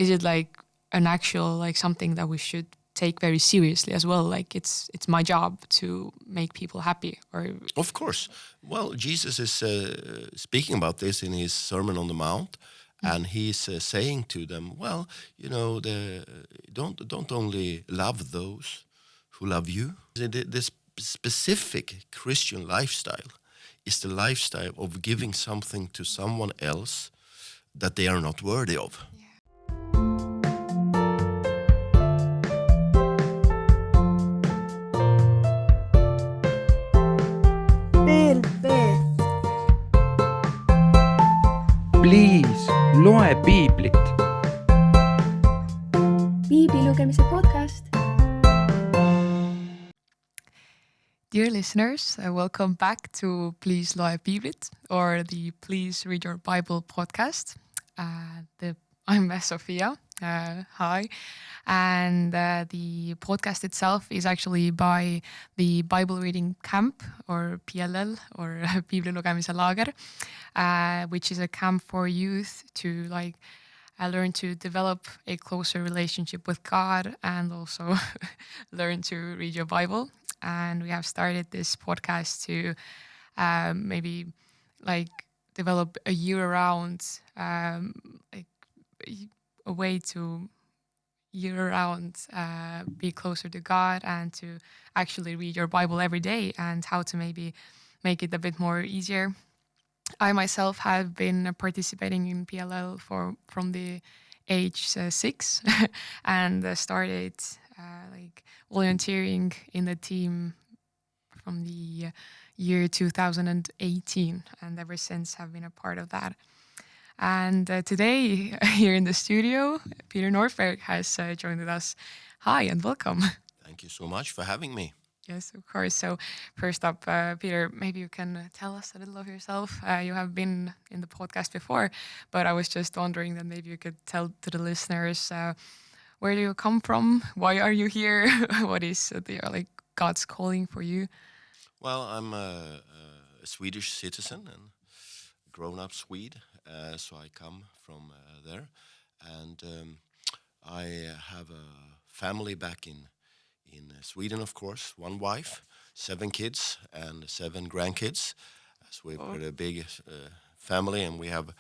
is it like an actual like something that we should take very seriously as well? Like it's my job to make people happy, or Of course. Well, Jesus is speaking about this in his Sermon on the Mount, and he's saying to them, well, don't only love those who love you. This specific Christian lifestyle is the lifestyle of giving something to someone else that they are not worthy of. PLP. Please loe piiblit. Piiblilugemise podcast. Dear listeners, welcome back to Please Loe Piiblit, or the Please Read Your Bible podcast. I'm Sofia. Hi. And the podcast itself is actually by the Bible Reading Camp, or PLL, or Piiblilugemise lager, which is a camp for youth to learn to develop a closer relationship with God and also learn to read your Bible. And we have started this podcast to maybe develop a year-round, a way to year-round be closer to God and to actually read your Bible every day, and how to maybe make it a bit more easier. I myself have been participating in PLL from the age 6 and started volunteering in the team from the year 2018, and ever since have been a part of that. And today, here in the studio, Peter Nordberg has joined us. Hi and welcome. Thank you so much for having me. Yes, of course. So first up, Peter, maybe you can tell us a little of yourself. You have been in the podcast before, but I was just wondering that maybe you could tell to the listeners, where do you come from? Why are you here? What is God's calling for you? Well, I'm a Swedish citizen and grown-up Swede, so I come from there. And I have a family back in Sweden, of course. One wife, 7 kids, and 7 grandkids. So we've got a big family, and we have,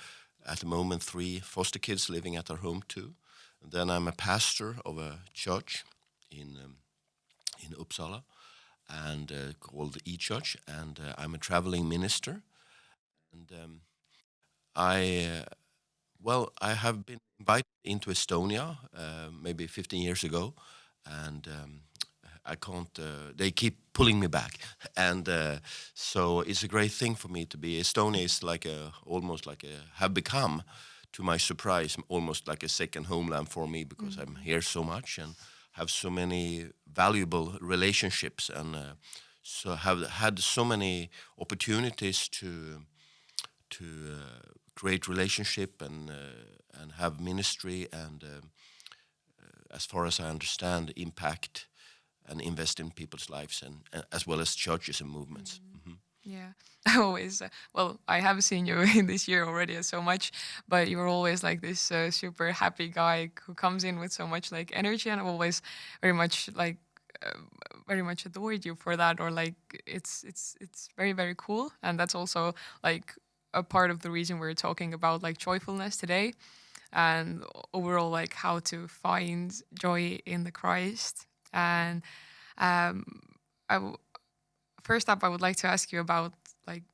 at the moment, 3 foster kids living at our home too. And then I'm a pastor of a church in Uppsala, and called E-Church, and I'm a traveling minister. And I have been invited into Estonia maybe 15 years ago, and I can't. They keep pulling me back, and so it's a great thing for me to be. Estonia is have become, to my surprise, almost like a second homeland for me, because I'm here so much and have so many valuable relationships, and so have had so many opportunities to create relationship and have ministry and as far as I understand, impact and invest in people's lives, and as well as churches and movements. Mm-hmm. Yeah, I always, I have seen you in this year already so much, but you're always like this super happy guy who comes in with so much energy, and I've always very much adored you for that, or it's very, very cool. And that's also a part of the reason we're talking about joyfulness today, and overall how to find joy in the Christ. And first up, I would like to ask you about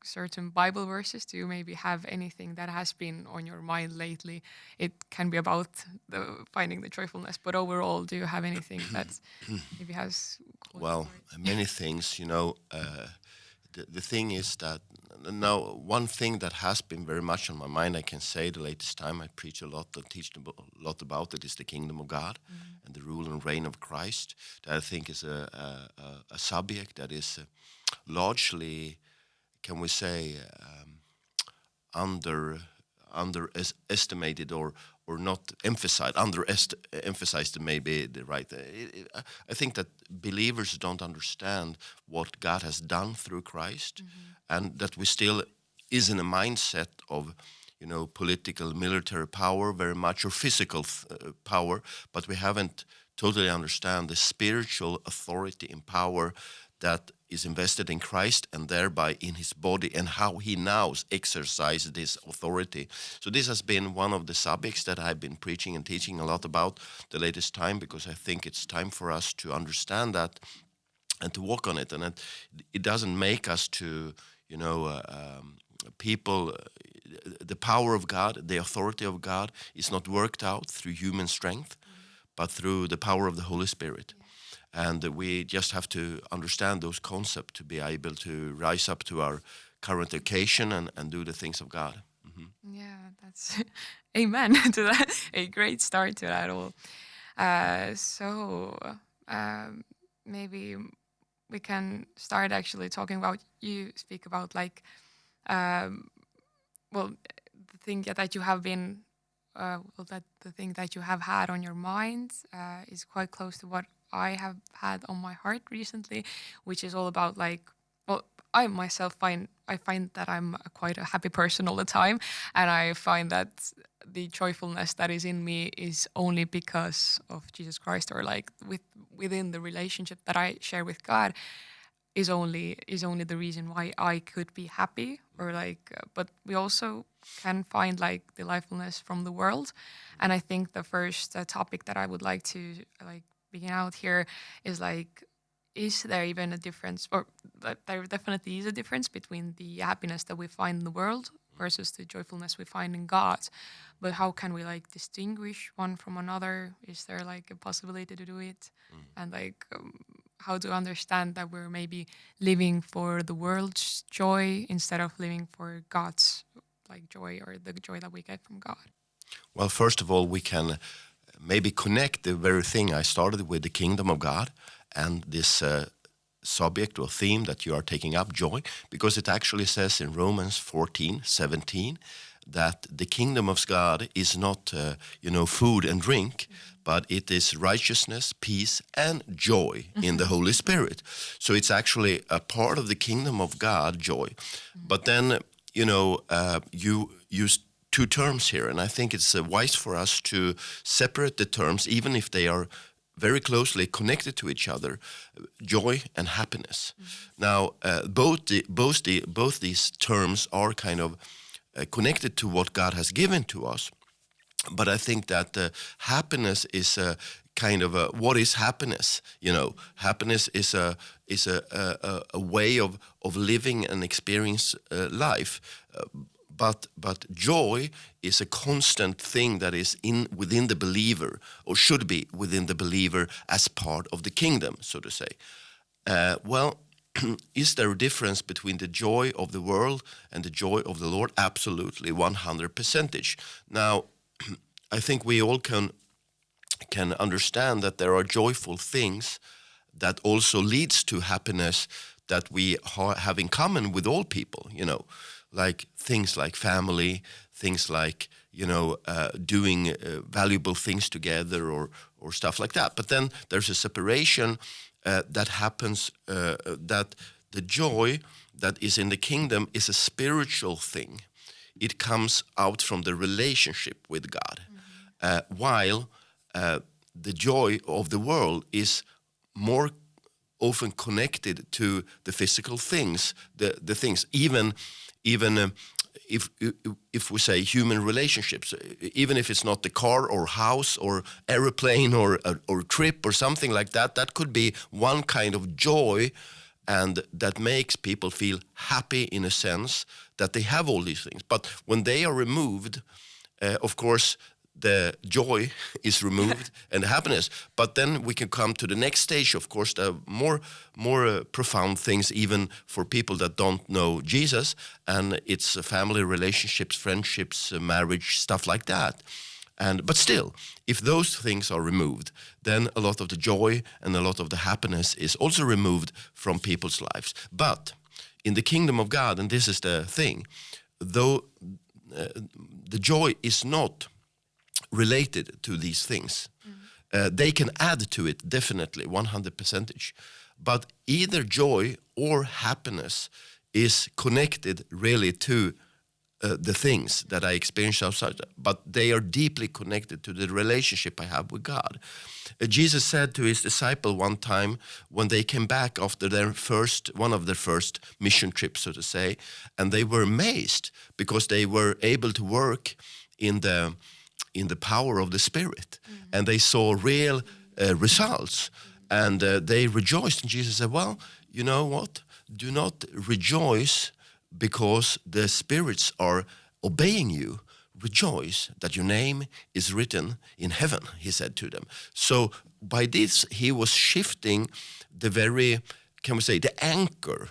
certain Bible verses. Do you maybe have anything that has been on your mind lately? It can be about finding the joyfulness, but overall, do you have anything that maybe has? Well, many things. The thing is that now one thing that has been very much on my mind, I can say the latest time I preach a lot and teach a lot about it, is the kingdom of God and the rule and reign of Christ. That I think is a subject that is largely, can we say, underestimated or not emphasized. Underemphasized may be the right. I think that believers don't understand what God has done through Christ, and that we still is in a mindset of, political, military power very much, or physical power, but we haven't totally understand the spiritual authority and power that is invested in Christ and thereby in his body, and how he now exercises this authority. So this has been one of the subjects that I've been preaching and teaching a lot about the latest time, because I think it's time for us to understand that and to walk on it. And it doesn't make us to, people, the power of God, the authority of God is not worked out through human strength, but through the power of the Holy Spirit. And we just have to understand those concepts to be able to rise up to our current occasion and do the things of God. Mm-hmm. Yeah, that's amen to that. A great start to that all. So maybe we can start actually talking about, you speak about like, the thing that you have been, that the thing that you have had on your mind is quite close to what I have had on my heart recently, which is all about like, I myself find that I'm quite a happy person all the time, and I find that the joyfulness that is in me is only because of Jesus Christ, or like within the relationship that I share with God is only the reason why I could be happy, or like, but we also can find like the lifelessness from the world. And I think the first topic that I would like to like begin out here is like, is there even a difference, or there definitely is a difference between the happiness that we find in the world versus the joyfulness we find in God. But how can we like distinguish one from another? Is there like a possibility to do it? And like, how to understand that we're maybe living for the world's joy instead of living for God's like joy, or the joy that we get from God? Well, first of all, we can maybe connect the very thing I started with, the kingdom of God, and this subject or theme that you are taking up, joy, because it actually says in Romans 14:17 that the kingdom of God is not, food and drink, but it is righteousness, peace, and joy in the Holy Spirit. So it's actually a part of the kingdom of God, joy. But then, you use two terms here, and I think it's wise for us to separate the terms, even if they are very closely connected to each other, joy and happiness. Now, both these terms are kind of connected to what God has given to us, but I think that happiness is a kind of what is happiness? Happiness is a way of living and experience life. But joy is a constant thing that is within the believer, or should be within the believer as part of the kingdom, so to say. Is there a difference between the joy of the world and the joy of the Lord? Absolutely, 100%. Now, I think we all can understand that there are joyful things that also leads to happiness that we have in common with all people, like things like family, things like, doing valuable things together, or stuff like that. But then there's a separation that happens, that the joy that is in the kingdom is a spiritual thing. It comes out from the relationship with God, while the joy of the world is more often connected to the physical things, the things, even if we say human relationships, even if it's not the car or house or airplane or trip or something like that, that could be one kind of joy, and that makes people feel happy in a sense that they have all these things. But when they are removed, of course, the joy is removed and the happiness. But then we can come to the next stage, of course, the more profound things, even for people that don't know Jesus, and it's family relationships, friendships, marriage, stuff like that. But still, if those things are removed, then a lot of the joy and a lot of the happiness is also removed from people's lives. But in the kingdom of God, and this is the thing, though the joy is not related to these things. They can add to it, definitely, 100%. But either joy or happiness is connected really to the things that I experience outside, but they are deeply connected to the relationship I have with God. Jesus said to his disciple one time when they came back after one of their first mission trips, so to say, and they were amazed because they were able to work in the power of the Spirit, and they saw real results, and they rejoiced. And Jesus said, well, you know what? Do not rejoice because the spirits are obeying you. Rejoice that your name is written in heaven, he said to them. So by this, he was shifting the very, can we say, the anchor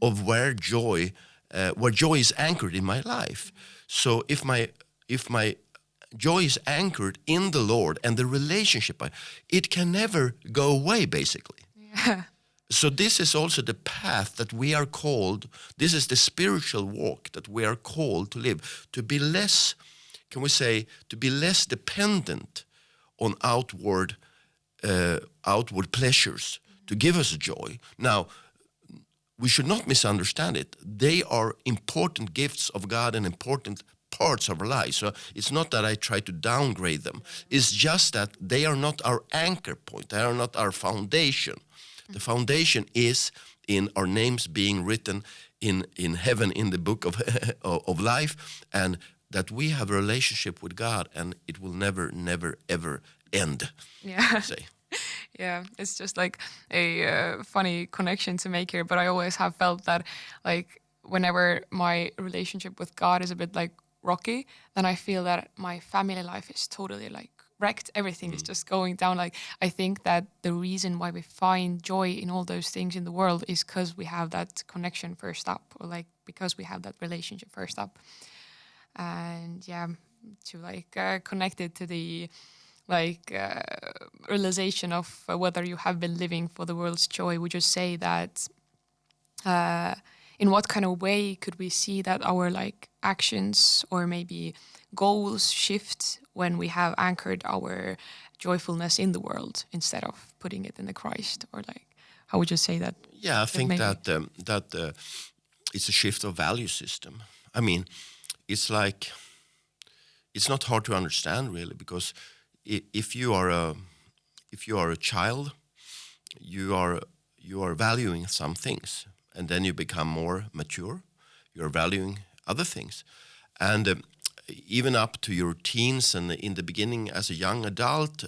of where joy is anchored in my life. So if my joy is anchored in the Lord and the relationship, it can never go away, basically. Yeah. So this is also the path that we are called, this is the spiritual walk that we are called to live, to be less, can we say, to be less dependent on outward pleasures to give us joy. Now, we should not misunderstand it. They are important gifts of God and important parts of our lives. So it's not that I try to downgrade them. It's just that they are not our anchor point. They are not our foundation. The foundation is in our names being written in heaven, in the book of life, and that we have a relationship with God, and it will never, ever end. Yeah. Say. Yeah, it's just like a funny connection to make here, but I always have felt that like whenever my relationship with God is a bit like rocky, then I feel that my family life is totally like wrecked. Everything is just going down. Like I think that the reason why we find joy in all those things in the world is because we have that connection first up, or like because we have that relationship first up. And yeah, to like connect it to the like realization of whether you have been living for the world's joy, we just say that in what kind of way could we see that our like actions or maybe goals shift when we have anchored our joyfulness in the world instead of putting it in the Christ, or like how would you say that? Yeah, I think that it's a shift of value system. I mean, it's like it's not hard to understand really, because if you are a child, you are valuing some things, and then you become more mature. You are valuing other things, and even up to your teens and in the beginning as a young adult,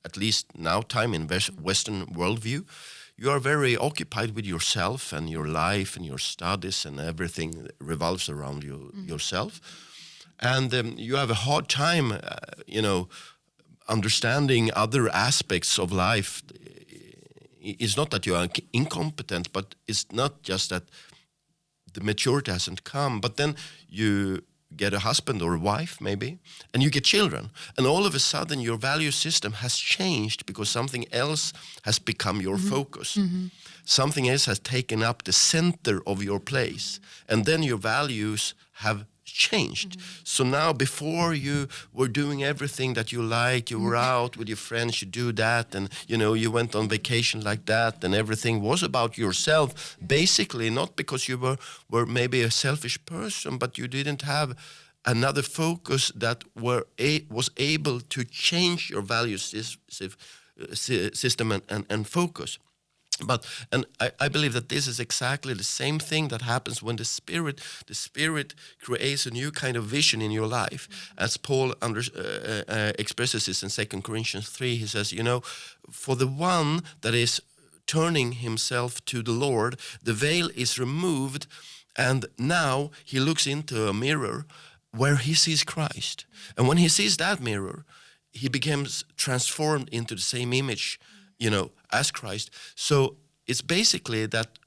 at least now time in Western worldview, you are very occupied with yourself and your life and your studies, and everything revolves around you yourself, and you have a hard time, understanding other aspects of life. It's not that you are incompetent, but it's not just that the maturity hasn't come. But then you get a husband or a wife maybe, and you get children, and all of a sudden your value system has changed because something else has become your focus. Something else has taken up the center of your place, and then your values have changed. So now, before you were doing everything that you liked, you were out with your friends, you do that, and you went on vacation like that, and everything was about yourself, basically, not because you were maybe a selfish person, but you didn't have another focus that was able to change your value system and focus. And I believe that this is exactly the same thing that happens when the Spirit creates a new kind of vision in your life. As Paul expresses this in 2 Corinthians 3, he says, for the one that is turning himself to the Lord, the veil is removed, and now he looks into a mirror where he sees Christ. And when he sees that mirror, he becomes transformed into the same image, as Christ. So it's basically that,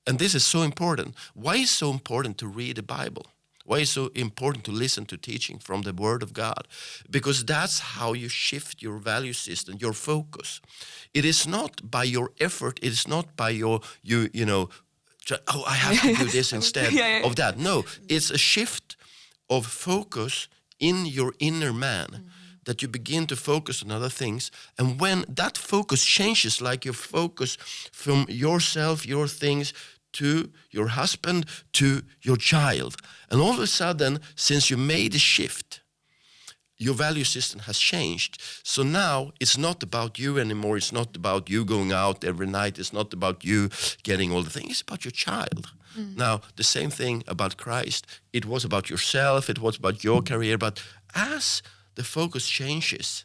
and this is so important. Why is it so important to read the Bible? Why is it so important to listen to teaching from the Word of God? Because that's how you shift your value system, your focus. It is not by your effort. It is not by I have to do this instead of that. No, it's a shift of focus in your inner man. That you begin to focus on other things. And when that focus changes, like your focus from yourself, your things, to your husband, to your child. And all of a sudden, since you made a shift, your value system has changed. So now it's not about you anymore. It's not about you going out every night. It's not about you getting all the things. It's about your child. Now, the same thing about Christ. It was about yourself. It was about your career. But as the focus changes,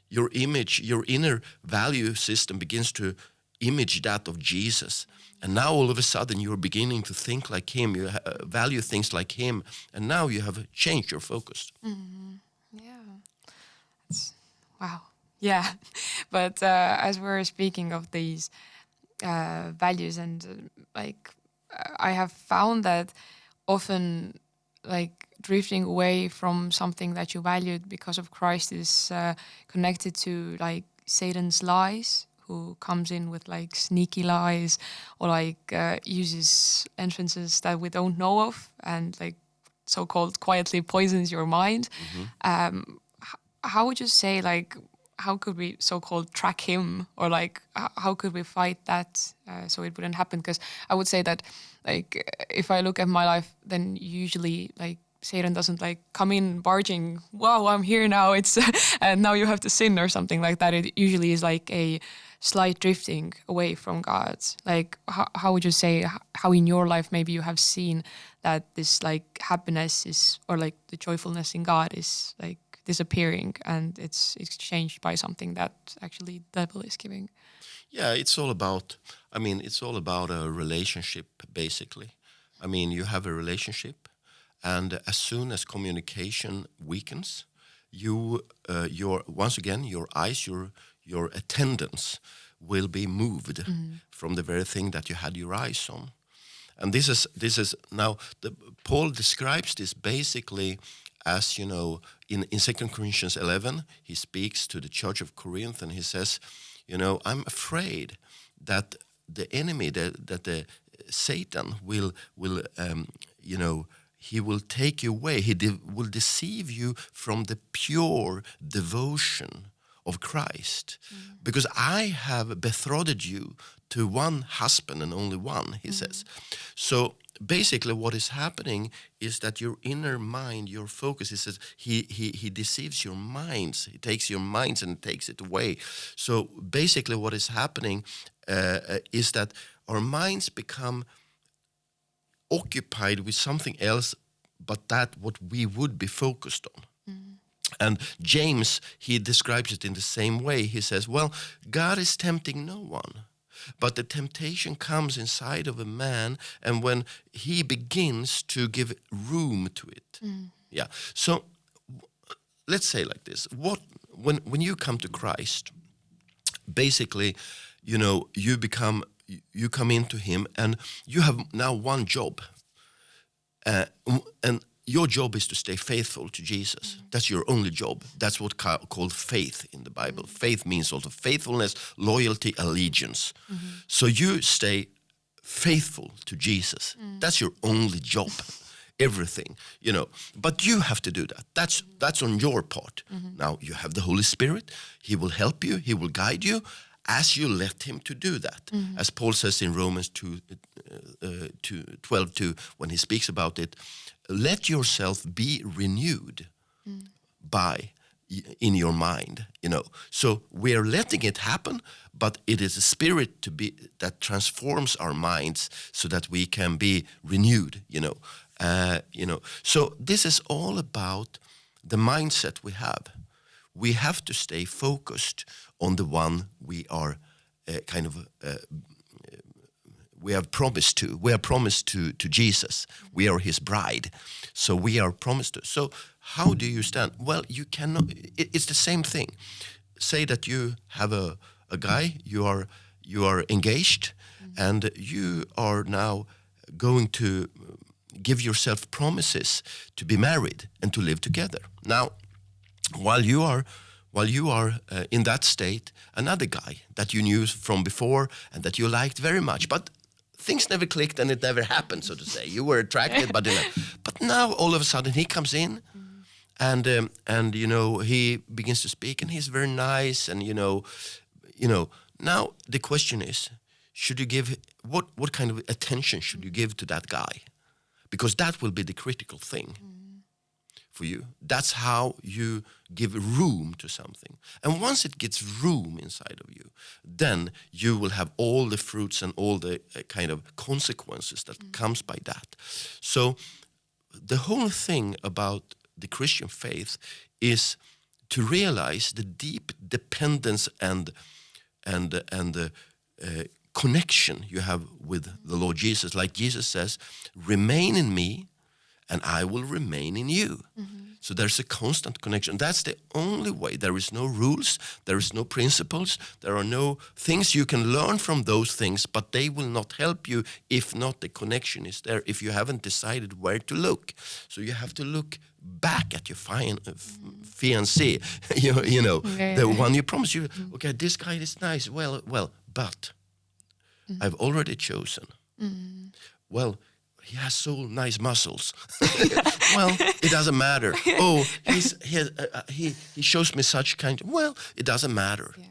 your image, your inner value system begins to image that of Jesus. And now all of a sudden you're beginning to think like him. You value things like him. And now you have changed your focus. Wow. Yeah. But as we're speaking of these values and I have found that often drifting away from something that you valued because of Christ is connected to Satan's lies, who comes in with sneaky lies or uses entrances that we don't know of and so-called quietly poisons your mind. How would you say how could we so-called track him or how could we fight that so it wouldn't happen? Because I would say that if I look at my life, then usually Satan doesn't come in barging, wow, I'm here now, it's and now you have to sin or something like that. It usually is a slight drifting away from God. How would you say how in your life maybe you have seen that this happiness is or the joyfulness in God is disappearing and it's exchanged by something that actually the devil is giving? Yeah, it's all about a relationship, basically. You have a relationship, and as soon as communication weakens, your eyes, your attendance will be moved from the very thing that you had your eyes on. And this is now Paul describes this basically as, in 2 Corinthians 11, he speaks to the church of Corinth and he says, I'm afraid that the enemy, that the Satan will he will take you away. He will deceive you from the pure devotion of Christ. Because I have betrothed you to one husband and only one, he says. So basically what is happening is that your inner mind, your focus, he says, he deceives your minds. He takes your minds and takes it away. So basically what is happening is that our minds become occupied with something else but that what we would be focused on. And James, he describes it in the same way. He says, well, God is tempting no one, but the temptation comes inside of a man, and when he begins to give room to it. Yeah. So let's say like this. When you come to Christ, basically, you come into him and you have now one job. And your job is to stay faithful to Jesus. That's your only job. That's what called faith in the Bible. Faith means also faithfulness, loyalty, allegiance. So you stay faithful to Jesus. That's your only job. Everything, But you have to do that. That's on your part. Now you have the Holy Spirit. He will help you. He will guide you as you let him to do that. As Paul says in Romans 12:2, when he speaks about it, let yourself be renewed in your mind, So we are letting it happen, but it is a spirit that transforms our minds so that we can be renewed, So this is all about the mindset we have. We have to stay focused on the one we are we have promised to. We are promised to Jesus. We are his bride. So we are promised to. So how do you stand? Well, you cannot. It's the same thing. Say that you have a guy, you are engaged, and you are now going to give yourself promises to be married and to live together. Now, while you are in that state, another guy that you knew from before and that you liked very much, but things never clicked and it never happened, so to say. You were attracted, but now all of a sudden he comes in, and he begins to speak, and he's very nice, and now the question is, should you give, what kind of attention should you give to that guy? Because that will be the critical thing for you. That's how you give room to something. And once it gets room inside of you, then you will have all the fruits and all the kind of consequences that comes by that. So the whole thing about the Christian faith is to realize the deep dependence and connection you have with the Lord Jesus. Like Jesus says, remain in me and I will remain in you. So there's a constant connection. That's the only way. There is no rules, there is no principles, there are no things you can learn from those things, but they will not help you if not the connection is there, if you haven't decided where to look. So you have to look back at your fiancé, you know, the one you promised you, okay, this guy is nice, well, but I've already chosen. Well, he has so nice muscles. Well, it doesn't matter. Oh, he shows me such kind. Well, it doesn't matter. Yeah.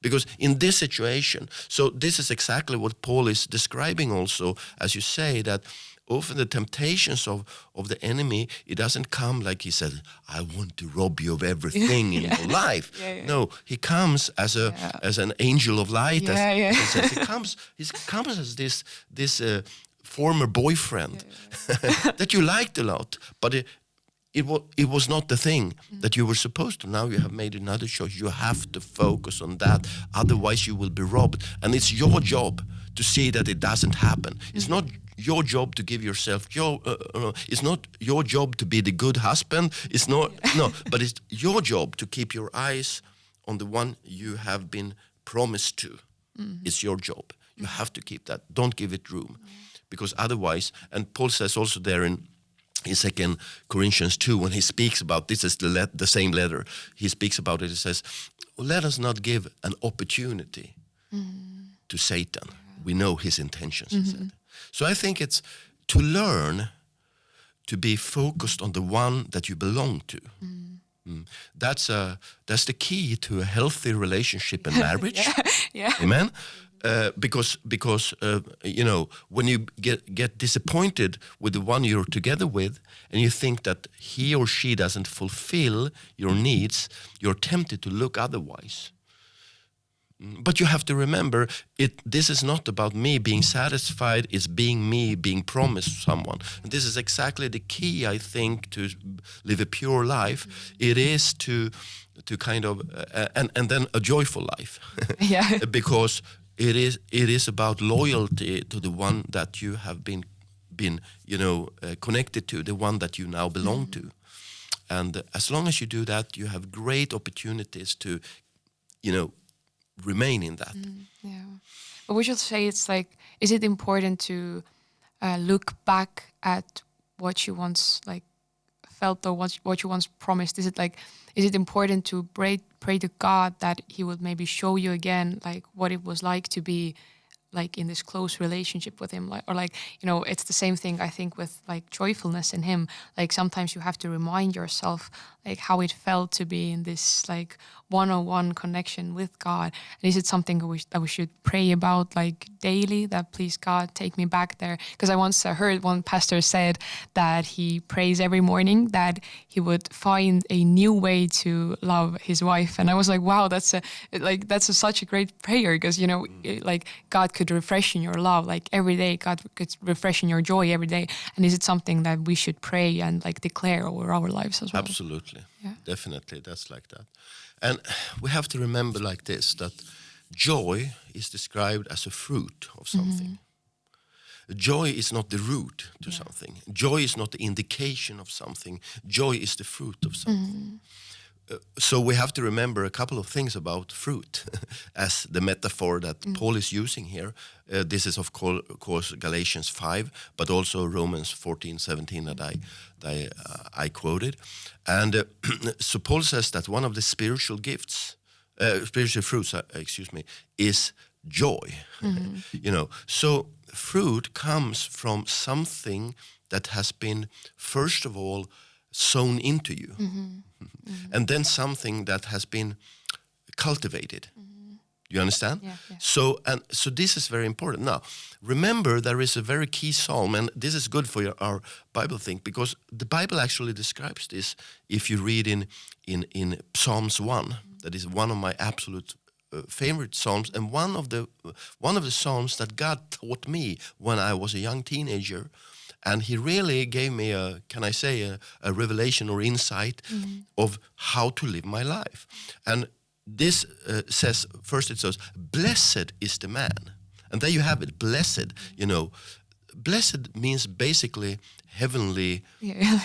Because in this situation, so this is exactly what Paul is describing also, as you say, that often the temptations of the enemy, it doesn't come like he said, I want to rob you of everything in your life. No, he comes as an angel of light. As he says. He comes as this former boyfriend that you liked a lot, but it was not the thing that you were supposed to. Now you have made another choice. You have to focus on that, otherwise you will be robbed. And it's your job to see that it doesn't happen. It's not your job to give yourself it's not your job to be the good husband. It's not but it's your job to keep your eyes on the one you have been promised to. It's your job. You have to keep that. Don't give it room. Because otherwise, and Paul says also there in 2 Corinthians 2, when he speaks about, this is the same letter, he speaks about it, he says, let us not give an opportunity to Satan. We know his intentions, he said. So I think it's to learn to be focused on the one that you belong to. That's the key to a healthy relationship and marriage. Amen? Because you know, when you get disappointed with the one you're together with and you think that he or she doesn't fulfill your needs, you're tempted to look otherwise. But you have to remember, this is not about me being satisfied, it's me being promised someone. And this is exactly the key, I think, to live a pure life. It is to kind of, and then a joyful life. Because it is about loyalty to the one that you have been connected to, the one that you now belong to. And as long as you do that, you have great opportunities to, remain in that. But we should say, it's like, is it important to look back at what you once felt or what you once promised? Is it important to pray to God that he would maybe show you again what it was like to be in this close relationship with him, it's the same thing I think with joyfulness in him. Sometimes you have to remind yourself how it felt to be in this one-on-one connection with God. And is it something that we should pray about daily, that please God take me back there? Because I once heard one pastor said that he prays every morning that he would find a new way to love his wife. And I was like, wow, that's such a great prayer, because God could refresh in your love every day. God could refresh in your joy every day. And is it something that we should pray and declare over our lives as well? Absolutely. Yeah. Definitely, that's like that. And we have to remember this, that joy is described as a fruit of something. Joy is not the root to something. Joy is not the indication of something. Joy is the fruit of something. So we have to remember a couple of things about fruit as the metaphor that Paul is using here. This is, of course, Galatians 5, but also Romans 14:17 that I quoted. And so Paul says that one of the spiritual fruits, is joy. So fruit comes from something that has been, first of all, sown into you. And then something that has been cultivated. Do you understand? Yeah. So this is very important. Now, remember, there is a very key psalm, and this is good for our Bible thing, because the Bible actually describes this. If you read in Psalms 1, that is one of my absolute favorite psalms, and one of the psalms that God taught me when I was a young teenager, and He really gave me a revelation or insight of how to live my life. And this says, first it says, blessed is the man. And there you have it, blessed, Blessed means basically heavenly,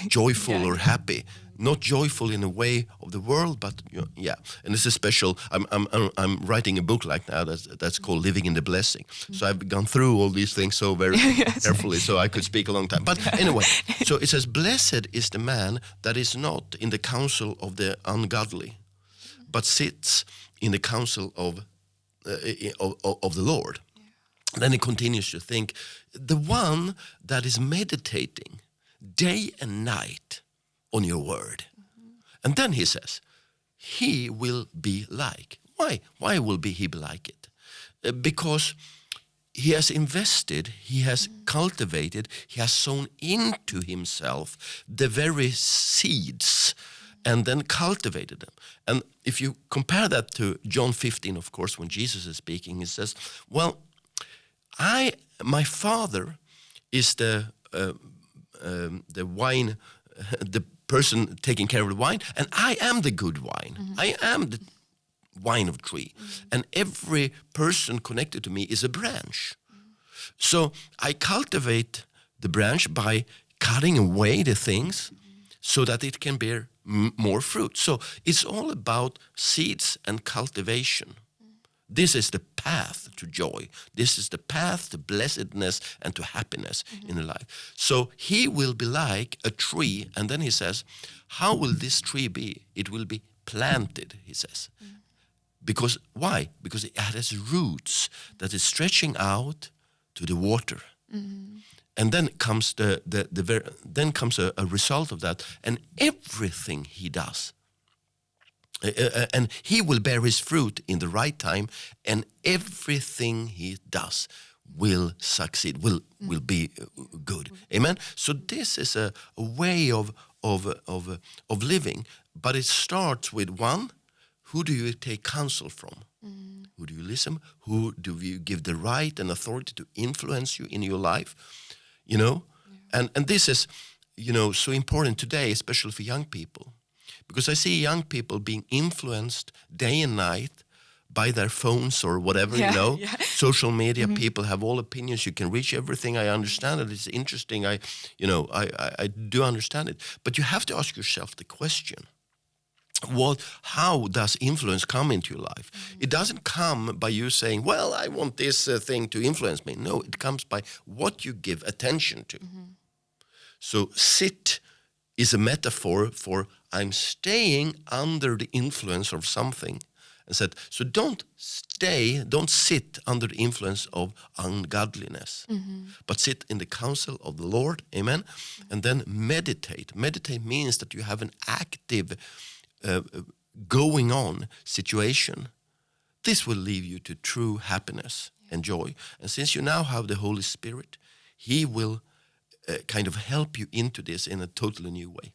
joyful or happy. Not joyful in a way of the world, but And it's a special. I'm writing a book like now that's called Living in the Blessing. So I've gone through all these things so very carefully, so I could speak a long time. But anyway, so it says, blessed is the man that is not in the counsel of the ungodly, but sits in the counsel of the Lord. Then he continues to think, the one that is meditating day and night on your word. And then he says, he will be like. Why? Why will he be like it? Because he has invested, he has cultivated, he has sown into himself the very seeds and then cultivated them. And if you compare that to John 15, of course, when Jesus is speaking, he says, well, my Father is the wine, the person taking care of the wine, and I am the good wine. I am the wine of tree, and every person connected to me is a branch. So I cultivate the branch by cutting away the things so that it can bear more fruit. So it's all about seeds and cultivation. This is the path to joy. This is the path to blessedness and to happiness in life. So he will be like a tree. And then he says, how will this tree be? It will be planted, he says. Because why? Because it has roots that is stretching out to the water. And then comes then comes a result of that. And everything he does, and he will bear his fruit in the right time, and everything he does will succeed, will be good. Amen. So this is a way of living, but it starts with one. Who do you take counsel from? Who do you listen? Who do you give the right and authority to influence you in your life? And this is so important today, especially for young people. Because I see young people being influenced day and night by their phones or whatever, social media. People have all opinions. You can reach everything. I understand it. It's interesting. I do understand it. But you have to ask yourself the question, how does influence come into your life? It doesn't come by you saying, well, I want this thing to influence me. No, it comes by what you give attention to. So sit is a metaphor for I'm staying under the influence of something. And said, so don't sit under the influence of ungodliness, but sit in the counsel of the Lord, amen? And then meditate. Meditate means that you have an active going on situation. This will lead you to true happiness and joy. And since you now have the Holy Spirit, He will kind of help you into this in a totally new way.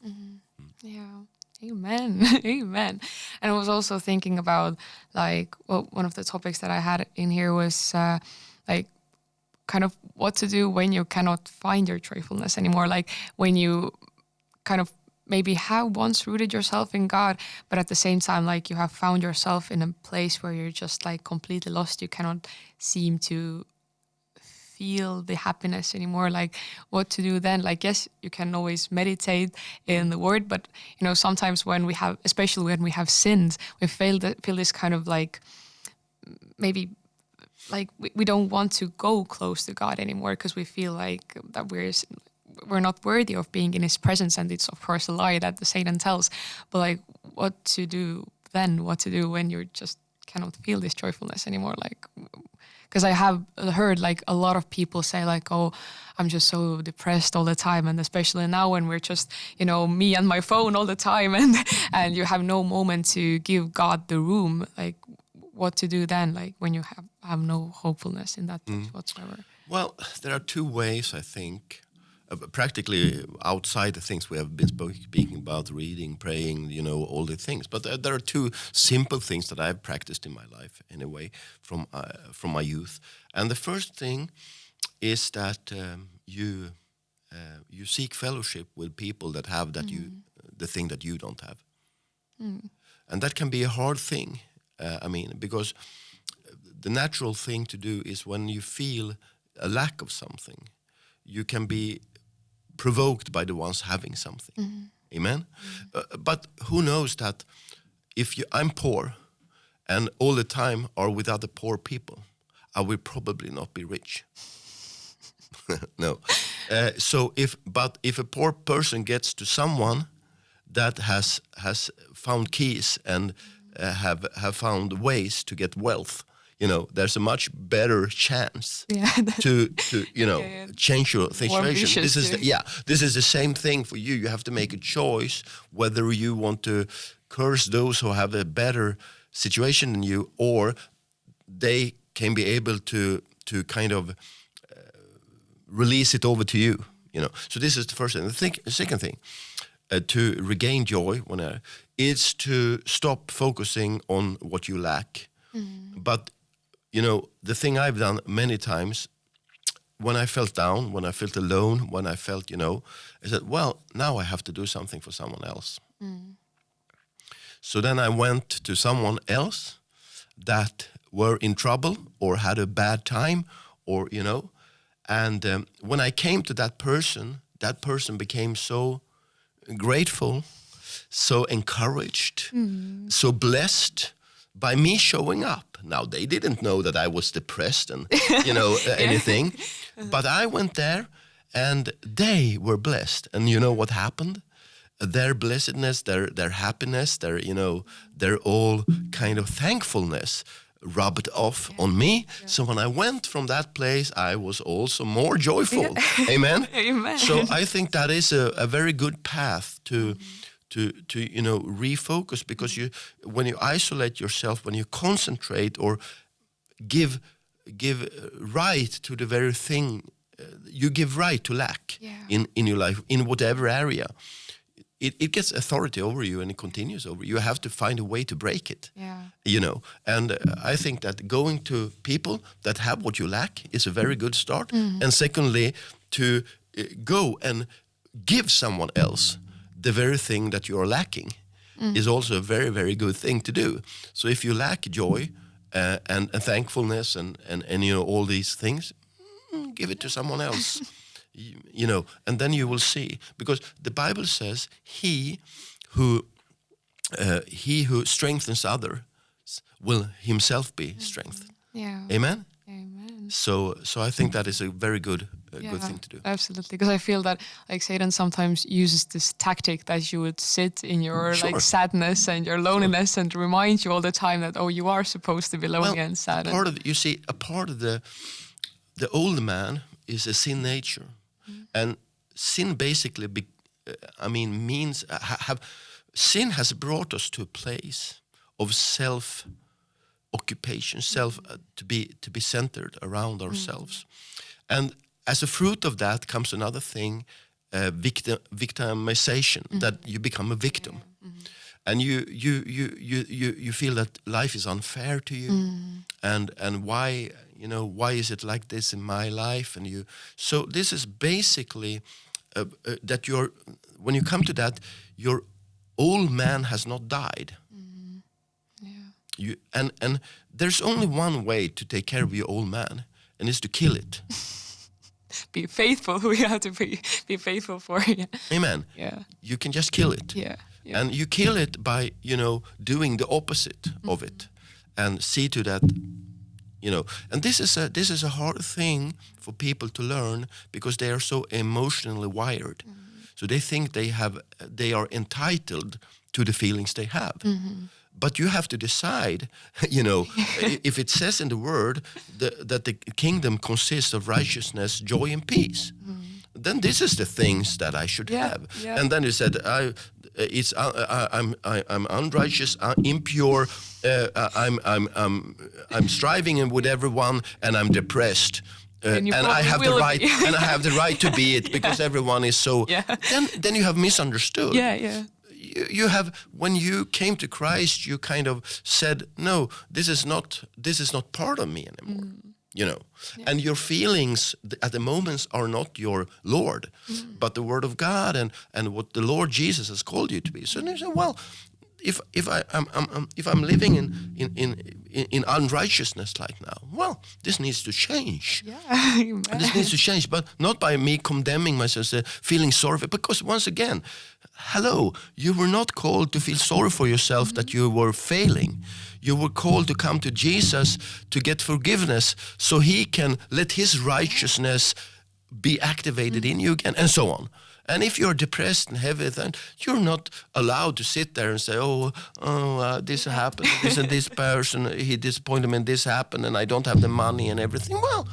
Yeah. Amen. Amen. And I was also thinking about one of the topics that I had in here was kind of what to do when you cannot find your joyfulness anymore. Like when you kind of maybe have once rooted yourself in God, but at the same time, you have found yourself in a place where you're just completely lost. You cannot seem to feel the happiness anymore. What to do then? Yes, you can always meditate in the word, but sometimes especially when we have sinned, we feel this kind of maybe we don't want to go close to God anymore because we feel that we're not worthy of being in His presence, and it's of course a lie that the Satan tells. But what to do then? What to do when you just cannot feel this joyfulness anymore? Because I have heard a lot of people say oh, I'm just so depressed all the time, and especially now when we're just me and my phone all the time, and you have no moment to give God the room. what to do then, like when you have no hopefulness in that whatsoever? Well, there are two ways, I think, practically outside the things we have been speaking about, reading, praying, all the things. But there are two simple things that I've practiced in my life, anyway, from my youth. And the first thing is that you seek fellowship with people that have that the thing that you don't have. And that can be a hard thing, because the natural thing to do is when you feel a lack of something, you can be provoked by the ones having something. Amen? But who knows that if I'm poor and all the time are with other poor people, I will probably not be rich. No. So if a poor person gets to someone that has found keys and have found ways to get wealth, there's a much better chance to change your situation. This is the same thing for you. You have to make a choice whether you want to curse those who have a better situation than you, or they can be able to kind of release it over to you. So this is the first thing. The second thing, to regain joy is to stop focusing on what you lack. But the thing I've done many times, when I felt down, when I felt alone, when I felt, I said, well, now I have to do something for someone else. So then I went to someone else that were in trouble or had a bad time, or, and when I came to that person became so grateful, so encouraged, so blessed by me showing up. Now, they didn't know that I was depressed and, anything. But I went there and they were blessed. And you know what happened? Their blessedness, their happiness, their all kind of thankfulness rubbed off on me. So when I went from that place, I was also more joyful. Amen? Amen. So I think that is a very good path to refocus, because when you isolate yourself, when you concentrate or give right to the very thing, you give right to lack in your life, in whatever area. It gets authority over you and it continues over you. You have to find a way to break it. And I think that going to people that have what you lack is a very good start. And secondly, to go and give someone else the very thing that you're lacking is also a very, very good thing to do. So if you lack joy and thankfulness and all these things, give it to someone else. And then you will see, because the Bible says he who strengthens others will himself be strengthened. Amen. So I think that is a very good thing to do. Absolutely, because I feel that like Satan sometimes uses this tactic that you would sit in your like sadness and your loneliness and remind you all the time that you are supposed to be lonely and sad. A part of the old man is a sin nature. And sin basically, means sin has brought us to a place of self-occupation, to be centered around ourselves, and as a fruit of that comes another thing, victimization, that you become a victim, and you feel that life is unfair to you, and why. Why is it like this in my life? So this is basically that when you come to that, your old man has not died. And there's only one way to take care of your old man, and it's to kill it. Be faithful. We have to be faithful for you. Amen. Yeah. You can just kill it. And you kill it by doing the opposite of it, and see to that. And this is a hard thing for people to learn, because they are so emotionally wired. So they think they are entitled to the feelings they have. But you have to decide, if it says in the word that the kingdom consists of righteousness, joy, and peace, then this is the things that I should have. And then he said, I'm unrighteous, impure. I'm striving with everyone, and I'm depressed. And I have the right, and I have the right to be it because everyone is so. Yeah. Then you have misunderstood. Yeah. You have, when you came to Christ, you kind of said, no, this is not part of me anymore. And your feelings at the moments are not your Lord, but the Word of God and what the Lord Jesus has called you to be. So you say, well, if I'm living in unrighteousness like now, well, this needs to change. Yeah, this needs to change, but not by me condemning myself, feeling sorry for, because once again, hello, you were not called to feel sorry for yourself that you were failing. You were called to come to Jesus to get forgiveness so he can let his righteousness be activated in you again, and so on. And if you're depressed and heavy, then you're not allowed to sit there and say, this happened, this and this person, he disappointed me and this happened and I don't have the money and everything. Well,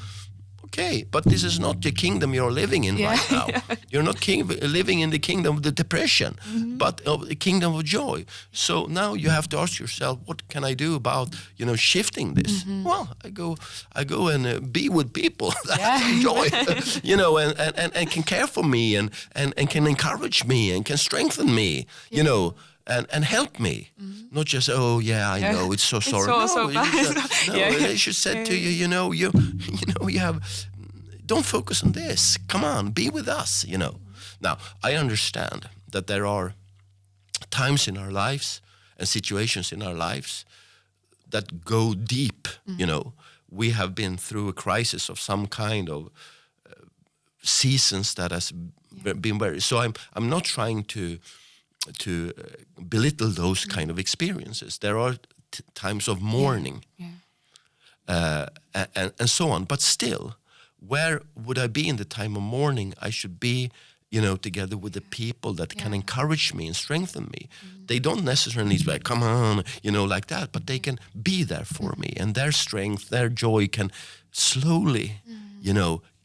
okay, but this is not the kingdom you're living in right now. Yeah. You're not living in the kingdom of the depression, but of the kingdom of joy. So now you have to ask yourself, what can I do about, shifting this? Well, I go and be with people that enjoy, and can care for me and can encourage me and can strengthen me, and help me. Not just, I know, it's so sorry. They should say to you, you have, don't focus on this. Come on, be with us, Now, I understand that there are times in our lives and situations in our lives that go deep, We have been through a crisis of some kind of seasons that has been very, so I'm not trying to belittle those kind of experiences. There are times of mourning, and so on. But still, where would I be in the time of mourning? I should be, together with the people that can encourage me and strengthen me. They don't necessarily need to be like, come on, like that, but they can be there for me, and their strength, their joy can slowly,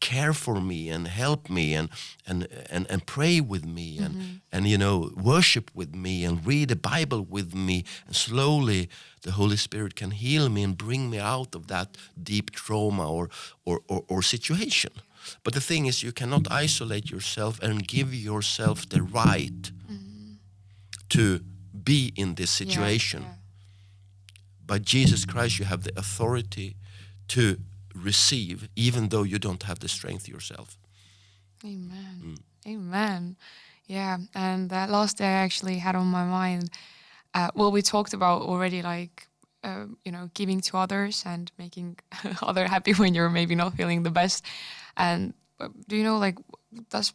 care for me and help me and pray with me and worship with me and read the Bible with me, and slowly the Holy Spirit can heal me and bring me out of that deep trauma or situation. But the thing is, you cannot isolate yourself and give yourself the right to be in this situation. By Jesus Christ, you have the authority to receive, even though you don't have the strength yourself. Amen. Yeah, and that last day I actually had on my mind, we talked about already, like, giving to others and making others happy when you're maybe not feeling the best. And do you know, like, does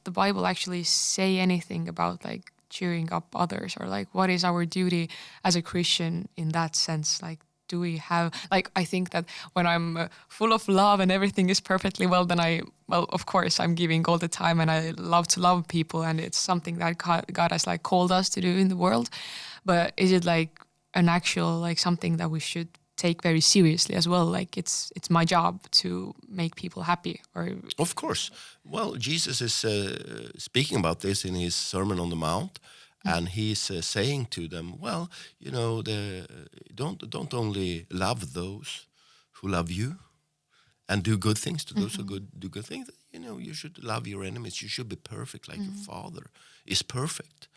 the Bible actually say anything about, like, cheering up others, or like what is our duty as a Christian in that sense? Like, do we have, like, I think that when I'm full of love and everything is perfectly well, then of course I'm giving all the time, and I love to love people, and it's something that God has, like, called us to do in the world. But is it like an actual, like, something that we should take very seriously as well? Like, it's my job to make people happy? Or of course. Well, Jesus is speaking about this in his Sermon on the Mount. And he's saying to them, well, don't only love those who love you and do good things to those who do good things. You should love your enemies. You should be perfect like your Father is perfect.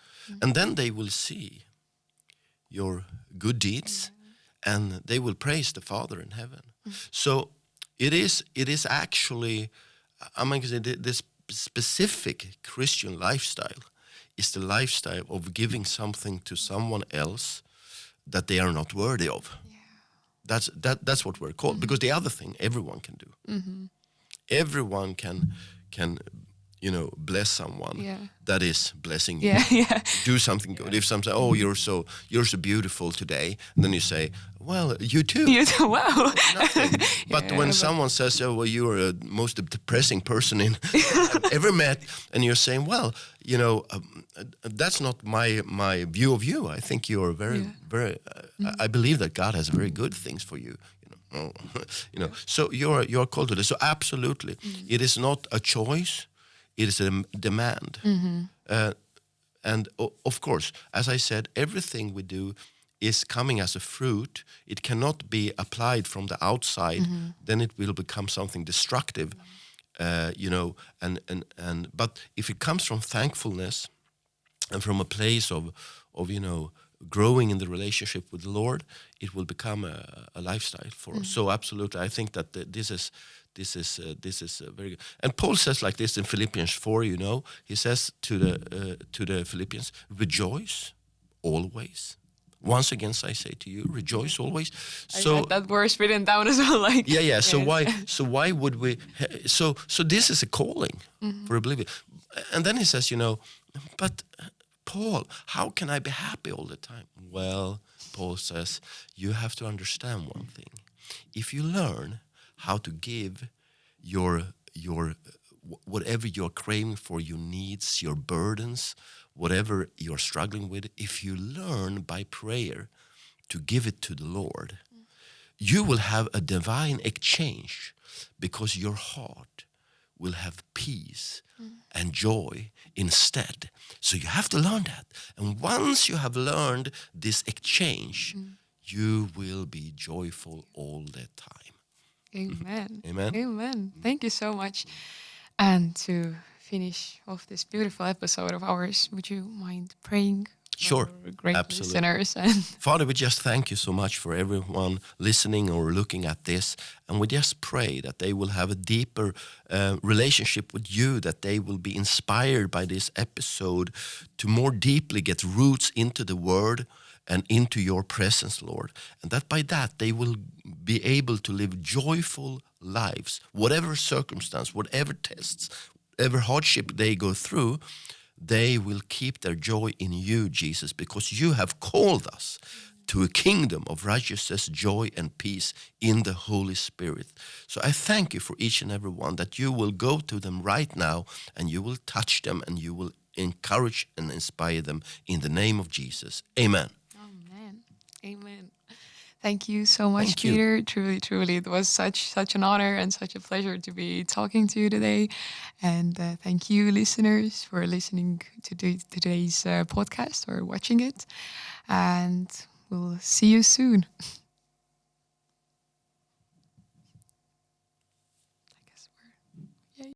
And then they will see your good deeds and they will praise the Father in heaven. So it is actually, this specific Christian lifestyle is the lifestyle of giving something to someone else that they are not worthy of. That's what we're called. Because the other thing everyone can do. Everyone can bless someone that is blessing you. Do something good. If someone says, you're so beautiful today, and then you say, well, you too. Wow. Nothing. But when someone says, you're the most depressing person I've ever met, and you're saying, well, that's not my view of you. I think you're very, very. I believe that God has very good things for you. So you're called to this. So absolutely, it is not a choice. It is a demand. of course, as I said, everything we do is coming as a fruit. It cannot be applied from the outside. Then it will become something destructive, but if it comes from thankfulness and from a place of growing in the relationship with the Lord, it will become a lifestyle for us. So absolutely, I think that this is very good. And Paul says like this in Philippians 4. He says to the Philippians, rejoice always. Once again, I say to you, rejoice always. I had that verse written down as well. So why would we? So this is a calling for a believer. And then he says, but Paul, how can I be happy all the time? Well, Paul says, you have to understand one thing. If you learn how to give your whatever you're craving for, your needs, your burdens, whatever you're struggling with, if you learn by prayer to give it to the Lord, you will have a divine exchange, because your heart will have peace and joy instead. So you have to learn that. And once you have learned this exchange, you will be joyful all the time. Amen. Amen. Amen. Thank you so much. And to finish off this beautiful episode of ours, would you mind praying? Sure. For great Absolutely. listeners. Father, we just thank you so much for everyone listening or looking at this. And we just pray that they will have a deeper relationship with you, that they will be inspired by this episode to more deeply get roots into the word and into your presence, Lord. And that by that they will be able to live joyful lives, whatever circumstance, whatever tests, whatever hardship they go through. They will keep their joy in you, Jesus, because you have called us to a kingdom of righteousness, joy, and peace in the Holy Spirit. So I thank you for each and every one, that you will go to them right now and you will touch them and you will encourage and inspire them in the name of Jesus. Amen. Amen. Amen. Thank you so much, Thank you. Peter. Truly, truly, it was such an honor and such a pleasure to be talking to you today. And thank you, listeners, for listening to today's podcast or watching it. And we'll see you soon.